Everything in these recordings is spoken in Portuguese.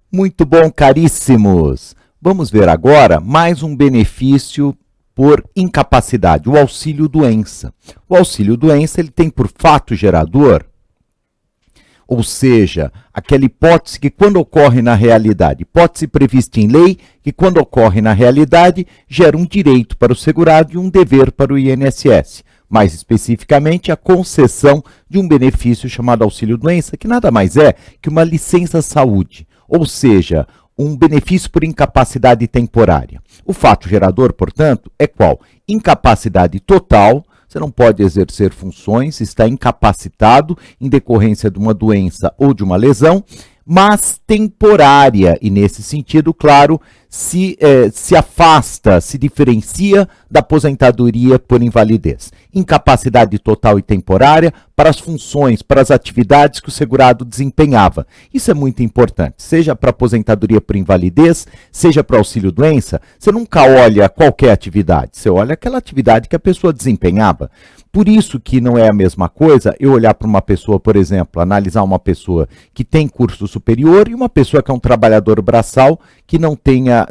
Muito bom, caríssimos! Vamos ver agora mais um benefício por incapacidade, o auxílio-doença. O auxílio-doença ele tem por fato gerador, ou seja, aquela hipótese que quando ocorre na realidade, hipótese prevista em lei, que quando ocorre na realidade, gera um direito para o segurado e um dever para o INSS. Mais especificamente, a concessão de um benefício chamado auxílio-doença, que nada mais é que uma licença-saúde, ou seja, um benefício por incapacidade temporária. O fato gerador, portanto, é qual? Incapacidade total. Você não pode exercer funções, está incapacitado em decorrência de uma doença ou de uma lesão, mas temporária, e nesse sentido, claro, se afasta, se diferencia da aposentadoria por invalidez. Incapacidade total e temporária para as funções, para as atividades que o segurado desempenhava. Isso é muito importante, seja para aposentadoria por invalidez, seja para auxílio-doença, você nunca olha qualquer atividade, você olha aquela atividade que a pessoa desempenhava. Por isso que não é a mesma coisa eu olhar para uma pessoa, por exemplo, analisar uma pessoa que tem curso superior e uma pessoa que é um trabalhador braçal que não tenha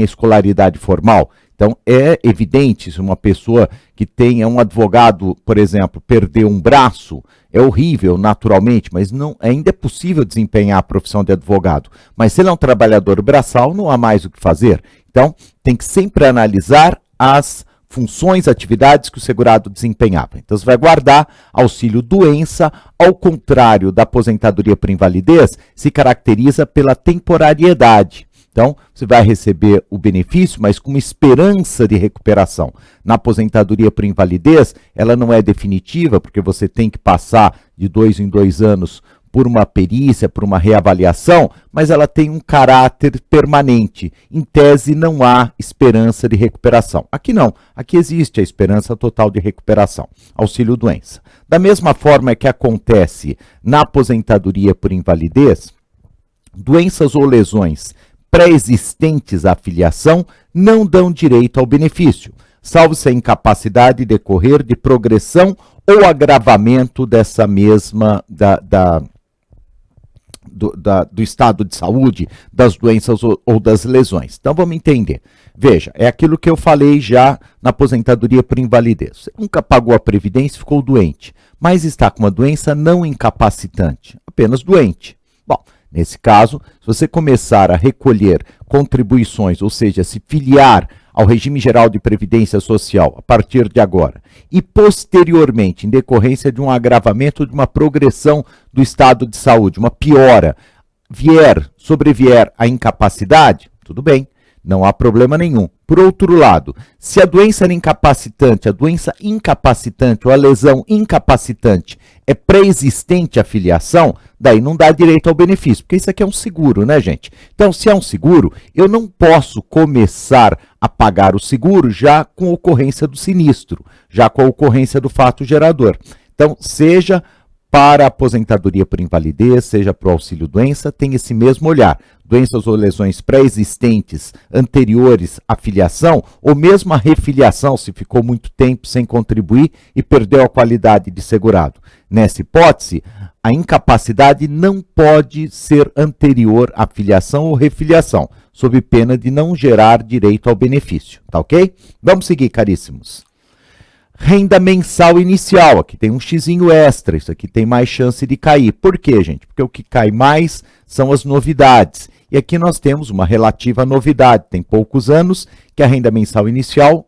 escolaridade formal. Então, é evidente, se uma pessoa que tenha um advogado, por exemplo, perdeu um braço, é horrível, naturalmente, mas ainda é possível desempenhar a profissão de advogado. Mas se ele é um trabalhador braçal, não há mais o que fazer. Então, tem que sempre analisar as funções, atividades que o segurado desempenhava. Então, você vai guardar auxílio-doença, ao contrário da aposentadoria por invalidez, se caracteriza pela temporariedade. Então, você vai receber o benefício, mas com uma esperança de recuperação. Na aposentadoria por invalidez, ela não é definitiva, porque você tem que passar de 2 em 2 anos por uma perícia, por uma reavaliação, mas ela tem um caráter permanente. Em tese, não há esperança de recuperação. Aqui não, aqui existe a esperança total de recuperação, auxílio-doença. Da mesma forma que acontece na aposentadoria por invalidez, doenças ou lesões pré-existentes à filiação não dão direito ao benefício, salvo se a incapacidade decorrer de progressão ou agravamento dessa mesma, do estado de saúde, das doenças ou das lesões. Então vamos entender. Veja, é aquilo que eu falei já na aposentadoria por invalidez. Você nunca pagou a previdência e ficou doente, mas está com uma doença não incapacitante, apenas doente. Bom, nesse caso, se você começar a recolher contribuições, ou seja, se filiar ao regime geral de previdência social a partir de agora, e posteriormente, em decorrência de um agravamento, de uma progressão do estado de saúde, uma piora, sobrevier a incapacidade, tudo bem, não há problema nenhum. Por outro lado, se a doença era incapacitante, a doença incapacitante ou a lesão incapacitante é pré-existente à filiação, daí não dá direito ao benefício, porque isso aqui é um seguro, né, gente? Então, se é um seguro, eu não posso começar a pagar o seguro já com a ocorrência do sinistro, já com a ocorrência do fato gerador. Então, seja para a aposentadoria por invalidez, seja para o auxílio-doença, tem esse mesmo olhar. Doenças ou lesões pré-existentes anteriores à filiação, ou mesmo a refiliação, se ficou muito tempo sem contribuir e perdeu a qualidade de segurado. Nessa hipótese, a incapacidade não pode ser anterior à filiação ou refiliação, sob pena de não gerar direito ao benefício. Tá ok? Vamos seguir, caríssimos. Renda mensal inicial, aqui tem um xizinho extra, isso aqui tem mais chance de cair. Por quê, gente? Porque o que cai mais são as novidades. E aqui nós temos uma relativa novidade, tem poucos anos que a renda mensal inicial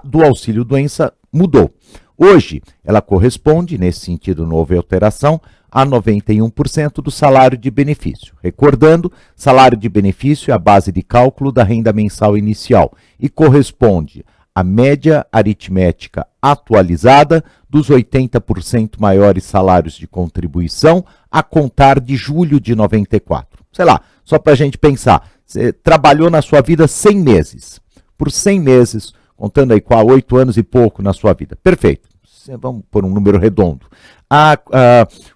do auxílio-doença mudou. Hoje, ela corresponde, nesse sentido não houve alteração, a 91% do salário de benefício. Recordando, salário de benefício é a base de cálculo da renda mensal inicial e corresponde a média aritmética atualizada dos 80% maiores salários de contribuição a contar de julho de 94. Sei lá, só para a gente pensar, você trabalhou na sua vida 100 meses, por 100 meses, contando aí com 8 anos e pouco na sua vida. Perfeito, vamos por um número redondo.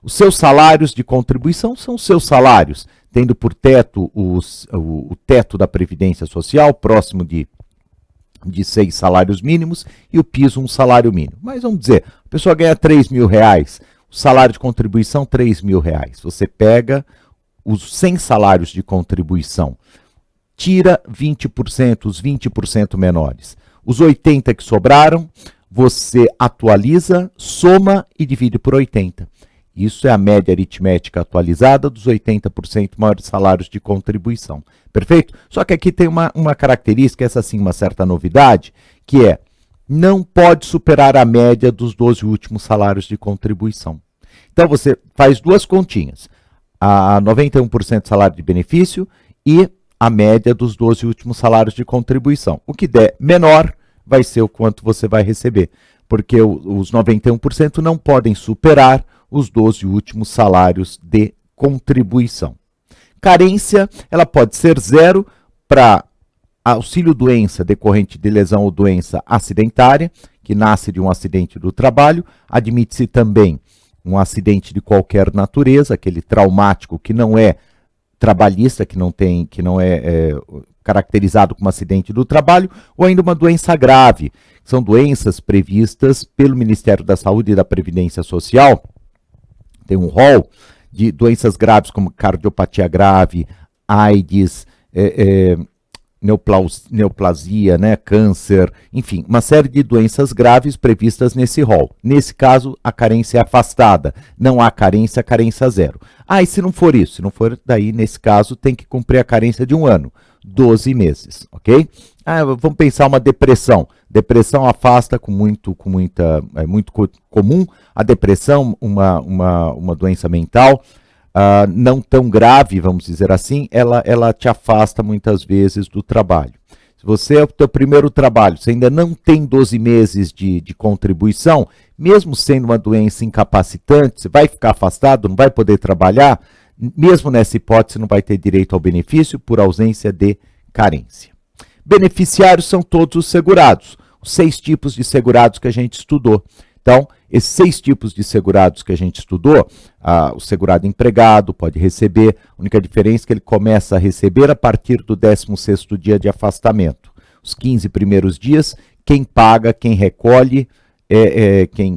Os seus salários de contribuição são os seus salários, tendo por teto o teto da Previdência Social, próximo de 6 salários mínimos e o piso um salário mínimo. Mas vamos dizer, a pessoa ganha R$3.000, o salário de contribuição R$3.000. Você pega os 100 salários de contribuição, tira 20%, os 20% menores. Os 80 que sobraram, você atualiza, soma e divide por 80. Isso é a média aritmética atualizada dos 80% maiores salários de contribuição. Perfeito? Só que aqui tem uma característica, essa sim uma certa novidade, que é, não pode superar a média dos 12 últimos salários de contribuição. Então você faz duas continhas, a 91% de salário de benefício e a média dos 12 últimos salários de contribuição. O que der menor vai ser o quanto você vai receber, porque os 91% não podem superar os 12 últimos salários de contribuição. Carência, ela pode ser 0 para auxílio-doença decorrente de lesão ou doença acidentária, que nasce de um acidente do trabalho. Admite-se também um acidente de qualquer natureza, aquele traumático que não é trabalhista, que não é caracterizado como acidente do trabalho, ou ainda uma doença grave. São doenças previstas pelo Ministério da Saúde e da Previdência Social. Tem um rol de doenças graves como cardiopatia grave, AIDS, neoplasia, né, câncer, enfim, uma série de doenças graves previstas nesse rol. Nesse caso, a carência é afastada, não há carência, carência 0. E se não for isso? Se não for, daí, nesse caso, tem que cumprir a carência de 1 ano, 12 meses, ok? Vamos pensar uma depressão. Depressão afasta é muito comum. A depressão, uma doença mental, não tão grave, vamos dizer assim, ela te afasta muitas vezes do trabalho. Se você é o teu primeiro trabalho, você ainda não tem 12 meses de contribuição, mesmo sendo uma doença incapacitante, você vai ficar afastado, não vai poder trabalhar, mesmo nessa hipótese não vai ter direito ao benefício por ausência de carência. Beneficiários são todos os segurados, os 6 tipos de segurados que a gente estudou. Então, esses 6 tipos de segurados que a gente estudou, o segurado empregado pode receber, a única diferença é que ele começa a receber a partir do 16º dia de afastamento. Os 15 primeiros dias, quem paga, quem recolhe,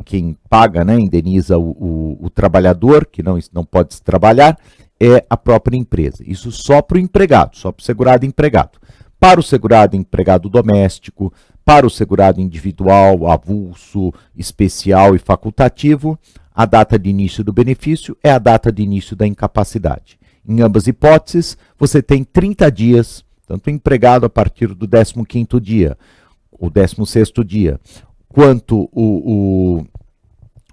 quem paga, né, indeniza o trabalhador, que não pode trabalhar, é a própria empresa. Isso só para o empregado, só para o segurado empregado. Para o segurado empregado doméstico, para o segurado individual, avulso, especial e facultativo, a data de início do benefício é a data de início da incapacidade. Em ambas hipóteses, você tem 30 dias, tanto o empregado a partir do 15º dia, o 16º dia, quanto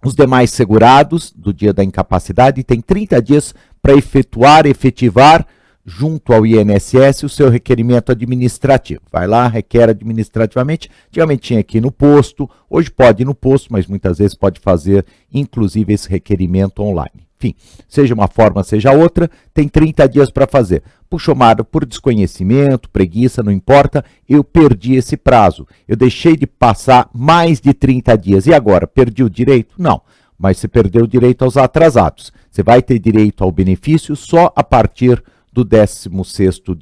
os demais segurados do dia da incapacidade, tem 30 dias para efetivar junto ao INSS o seu requerimento administrativo. Vai lá, requer administrativamente. Antigamente tinha aqui no posto, hoje pode ir no posto, mas muitas vezes pode fazer, inclusive, esse requerimento online. Enfim, seja uma forma, seja outra, tem 30 dias para fazer. Puxa, Mário, por desconhecimento, preguiça, não importa, eu perdi esse prazo. Eu deixei de passar mais de 30 dias. E agora, perdi o direito? Não, mas você perdeu o direito aos atrasados. Você vai ter direito ao benefício só a partir do 16º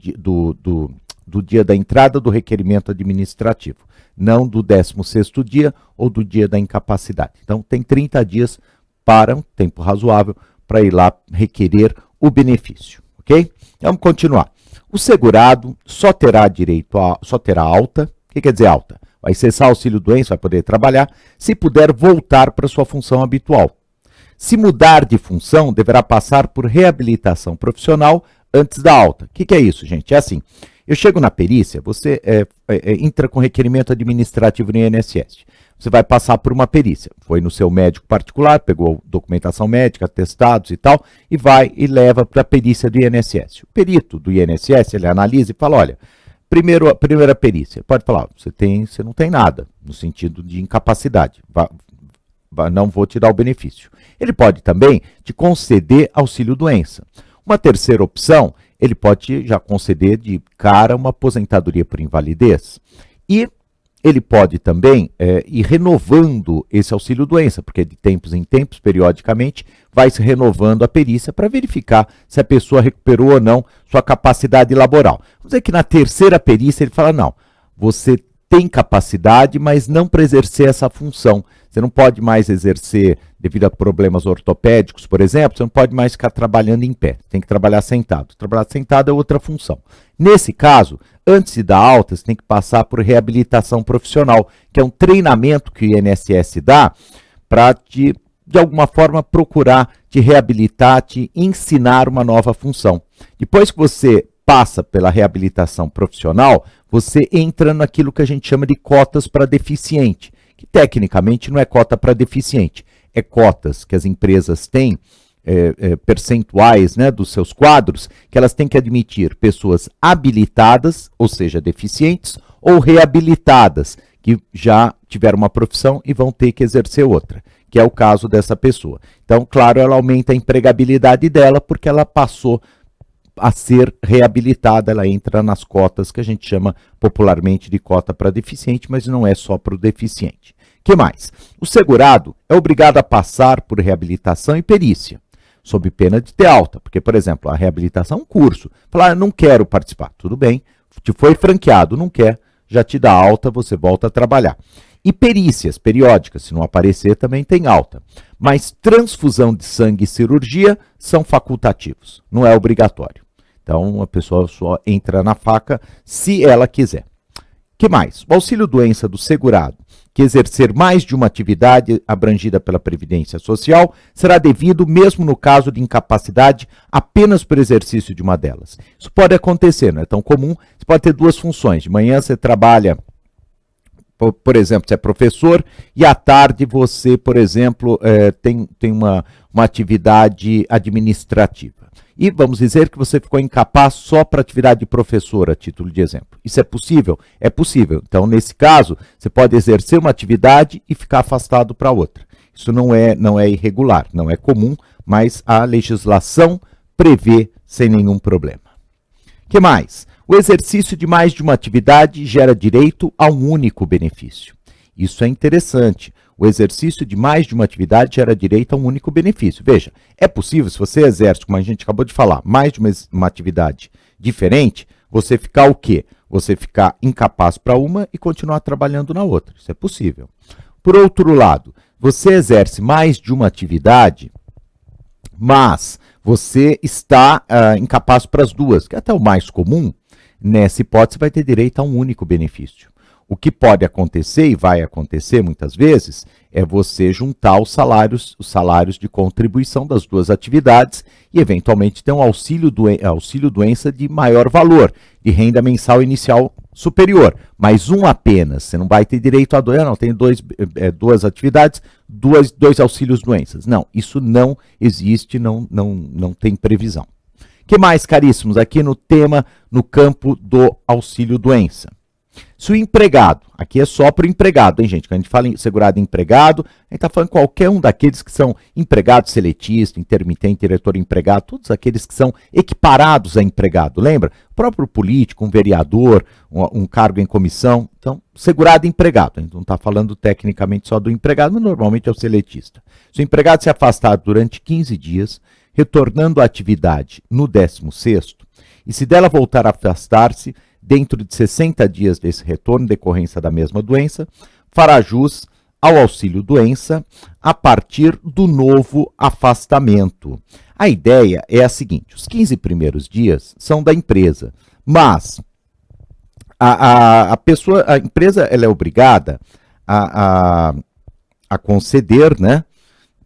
do dia da entrada do requerimento administrativo, não do 16º dia ou do dia da incapacidade. Então, tem 30 dias para um tempo razoável para ir lá requerer o benefício, ok? Vamos continuar. O segurado só terá alta. O que quer dizer alta? Vai cessar o auxílio-doença, vai poder trabalhar, se puder voltar para sua função habitual. Se mudar de função, deverá passar por reabilitação profissional antes da alta. O que é isso, gente? É assim, eu chego na perícia, você entra com requerimento administrativo no INSS. Você vai passar por uma perícia. Foi no seu médico particular, pegou documentação médica, atestados e tal, e vai e leva para a perícia do INSS. O perito do INSS, ele analisa e fala, olha, primeira perícia, pode falar, você não tem nada, no sentido de incapacidade, não vou te dar o benefício. Ele pode também te conceder auxílio-doença. Uma terceira opção, ele pode já conceder de cara uma aposentadoria por invalidez. E ele pode também ir renovando esse auxílio-doença, porque de tempos em tempos, periodicamente, vai se renovando a perícia para verificar se a pessoa recuperou ou não sua capacidade laboral. Vamos dizer que na terceira perícia ele fala, não, você tem capacidade, mas não para exercer essa função. Você não pode mais exercer devido a problemas ortopédicos, por exemplo, você não pode mais ficar trabalhando em pé, tem que trabalhar sentado. Trabalhar sentado é outra função. Nesse caso, antes de dar alta, você tem que passar por reabilitação profissional, que é um treinamento que o INSS dá para de alguma forma procurar te reabilitar, te ensinar uma nova função. Depois que você passa pela reabilitação profissional, você entra naquilo que a gente chama de cotas para deficiente, que tecnicamente não é cota para deficiente, é cotas que as empresas têm, percentuais, né, dos seus quadros, que elas têm que admitir pessoas habilitadas, ou seja, deficientes, ou reabilitadas, que já tiveram uma profissão e vão ter que exercer outra, que é o caso dessa pessoa. Então, claro, ela aumenta a empregabilidade dela porque ela passou a ser reabilitada, ela entra nas cotas que a gente chama popularmente de cota para deficiente, mas não é só para o deficiente. Que mais? O segurado é obrigado a passar por reabilitação e perícia, sob pena de ter alta, porque, por exemplo, a reabilitação é um curso. Falar, não quero participar, tudo bem, te foi franqueado, não quer, já te dá alta, você volta a trabalhar. E perícias periódicas, se não aparecer, também tem alta. Mas transfusão de sangue e cirurgia são facultativos, não é obrigatório. Então, a pessoa só entra na faca se ela quiser. Que mais? O auxílio-doença do segurado, que exercer mais de uma atividade abrangida pela Previdência Social, será devido mesmo no caso de incapacidade apenas por exercício de uma delas. Isso pode acontecer, não é tão comum, você pode ter duas funções. De manhã você trabalha, por exemplo, você é professor, e à tarde você, por exemplo, tem uma atividade administrativa. E vamos dizer que você ficou incapaz só para atividade de professor, a título de exemplo. Isso é possível? É possível. Então, nesse caso, você pode exercer uma atividade e ficar afastado para outra. Isso não é irregular, não é comum, mas a legislação prevê sem nenhum problema. Que mais? O exercício de mais de uma atividade gera direito a um único benefício. Isso é interessante. O exercício de mais de uma atividade gera direito a um único benefício. Veja, é possível, se você exerce, como a gente acabou de falar, mais de uma atividade diferente, você ficar o quê? Você ficar incapaz para uma e continuar trabalhando na outra. Isso é possível. Por outro lado, você exerce mais de uma atividade, mas você está incapaz para as duas, que é até o mais comum. Nessa hipótese, vai ter direito a um único benefício. O que pode acontecer, e vai acontecer muitas vezes, é você juntar os salários de contribuição das duas atividades e, eventualmente, ter um auxílio-doença de maior valor, de renda mensal inicial superior, mas um apenas. Você não vai ter direito a dois, não, tem duas atividades, dois auxílios-doenças. Não, isso não existe, não tem previsão. O que mais, caríssimos, aqui no tema, no campo do auxílio-doença? Se o empregado, aqui é só para o empregado, hein, gente? Quando a gente fala em segurado empregado, a gente está falando qualquer um daqueles que são empregado seletista, intermitente, diretor empregado, todos aqueles que são equiparados a empregado, lembra? O próprio político, um vereador, um cargo em comissão. Então, segurado empregado, a gente não está falando tecnicamente só do empregado, mas normalmente é o seletista. Se o empregado se afastar durante 15 dias, retornando à atividade no 16º, e se dela voltar a afastar-se, dentro de 60 dias desse retorno, decorrência da mesma doença, fará jus ao auxílio-doença a partir do novo afastamento. A ideia é a seguinte, os 15 primeiros dias são da empresa, mas a empresa ela é obrigada a conceder, né,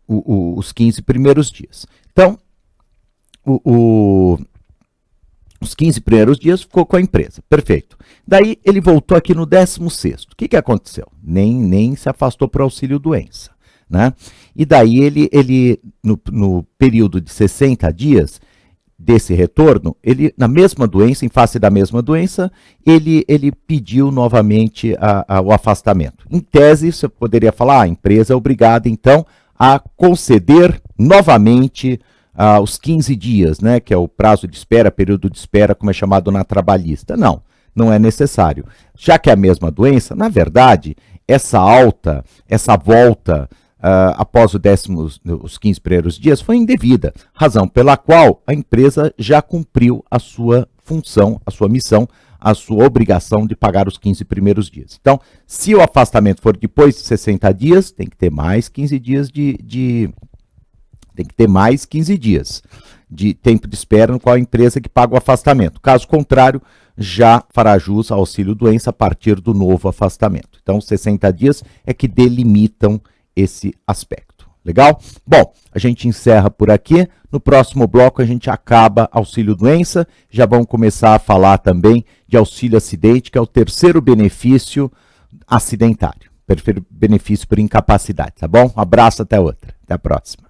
os 15 primeiros dias. Então, os 15 primeiros dias ficou com a empresa, perfeito. Daí ele voltou aqui no 16º. O que aconteceu? Nem se afastou para o auxílio-doença, né? E daí ele no período de 60 dias desse retorno, ele na mesma doença, em face da mesma doença, ele pediu novamente o afastamento. Em tese, você poderia falar, a empresa é obrigada então a conceder novamente os 15 dias, né, que é o prazo de espera, período de espera, como é chamado na trabalhista. Não é necessário. Já que é a mesma doença, na verdade, essa volta após os 15 primeiros dias foi indevida, razão pela qual a empresa já cumpriu a sua função, a sua missão, a sua obrigação de pagar os 15 primeiros dias. Então, se o afastamento for depois de 60 dias, tem que ter mais 15 dias tem que ter mais 15 dias de tempo de espera no qual a empresa que paga o afastamento. Caso contrário, já fará jus ao auxílio-doença a partir do novo afastamento. Então, 60 dias é que delimitam esse aspecto. Legal? Bom, a gente encerra por aqui. No próximo bloco a gente acaba auxílio-doença. Já vamos começar a falar também de auxílio-acidente, que é o terceiro benefício acidentário. Benefício por incapacidade, tá bom? Um abraço, até outra. Até a próxima.